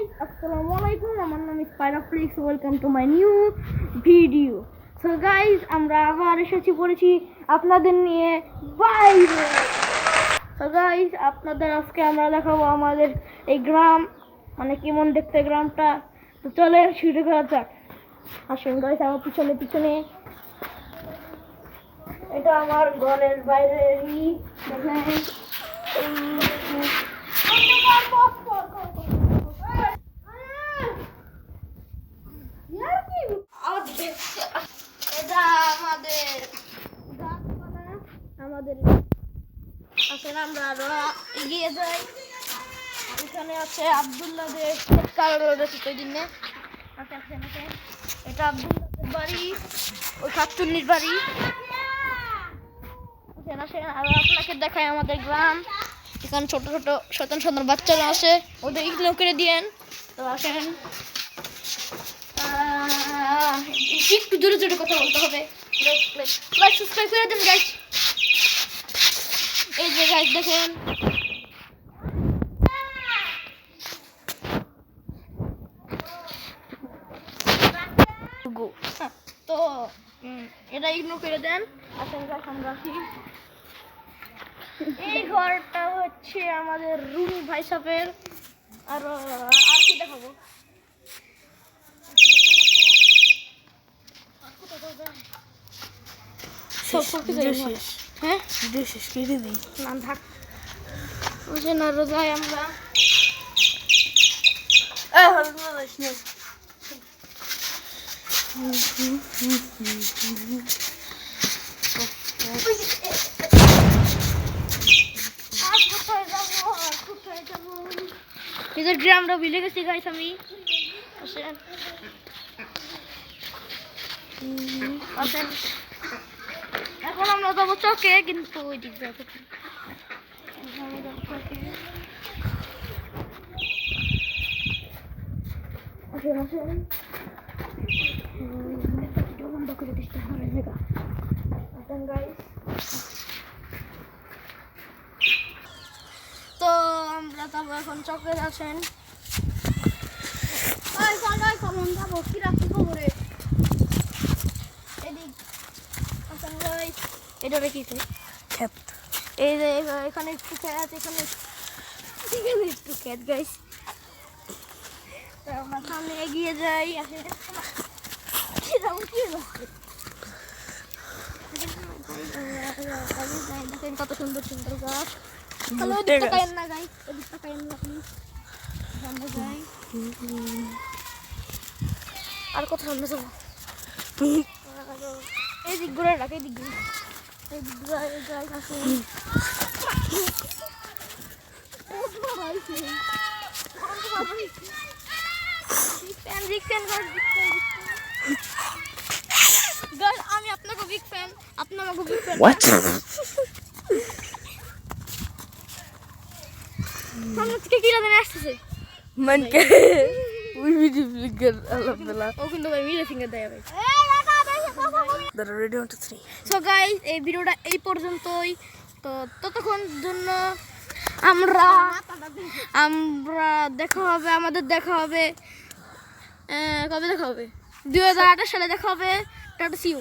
guys, Assalamualaikum. আমার নাম Spiraflix. Welcome to my new video. So guys, আমরা আবার এসেছি পড়েছি আপনাদের নিয়ে বাইরে। So guys, আপনাদের আজকে আমরা দেখাবো আমাদের এই গ্রাম, মানে কেমন দেখতে গ্রামটা। তো চলে শুরু করা যাক। আসুন guys, আমার পিছনে এটা আমার ঘরের বাইরেরই দেখেন। এটা আমাদের গাছপালা, আমাদের আসলে আমরা আরো এগিয়ে যাই। এখানে আছে আব্দুল্লাহদের কারো রয়েছে ওই দিনে। এটা আব্দুল্লাহদের বাড়ি, ওই খাতুনির বাড়ি। আরো আপনাকে দেখায় আমাদের গ্রাম। এখানে ছোট ছোট সন্তান বাচ্চারা আছে, ওদের ইগনোর করে দিয়েন। তো আসেন, একটু জোরে জোরে কথা বলতে হবে। লাইক সাবস্ক্রাইব করে দেন গাইস। এই যে গাইস দেখেন, তো এটা ইগনোর করে দেন। আসেন গাইস, আমরা আসি। এই ঘরটা হচ্ছে আমাদের রুমি ভাই সাহেবের। আর কি দেখাবো, হ্যাঁ না থাক না রোজায় আমরা আমরা ভিলে গেছি গাইস। আমি এখন আমরা যাবো চকে, কিন্তু ওই দিক যাবো। তো আমরা যাবো এখন চকে। আছেন যাবো কি রাখি খবরে এদিক। আসেন গাইস, এটা রেখেছে ক্ষেত। এই যে এখানে একটু ক্ষেত, এখানে একটু ক্ষেত গাইস। তো আমরা সামনে এগিয়ে যাই। আসেন দেখেন কত সুন্দর সুন্দর গাছ। না গাইস, এদিকটা কায়েন না আপনি। সামনে যাই, আর কোথাও আমরা যাবো। এই দিক ঘুরে রাখ, এই দিক ঘুরে, এই দিক ঘুরে যাই। আসুন আমি আপনাকে বিগ ফ্যান, আপনার আমাকে বিগ ফ্যান। সামনে থেকে কি রাধনে আসতেছে মানকে ওই ভিডিও ফিঙ্গার আল্লাহ ও কিন্তু ভাই মিলে ফিঙ্গার দেয় ভাই। The ready 1 2 3। সো গাইস, এই ভিডিওটা এই পর্যন্তই। তো ততক্ষণ জন্য আমরা দেখা হবে, আমাদের দেখা হবে কবে দেখা হবে, 2028 সালে দেখা হবে। Tata, see you.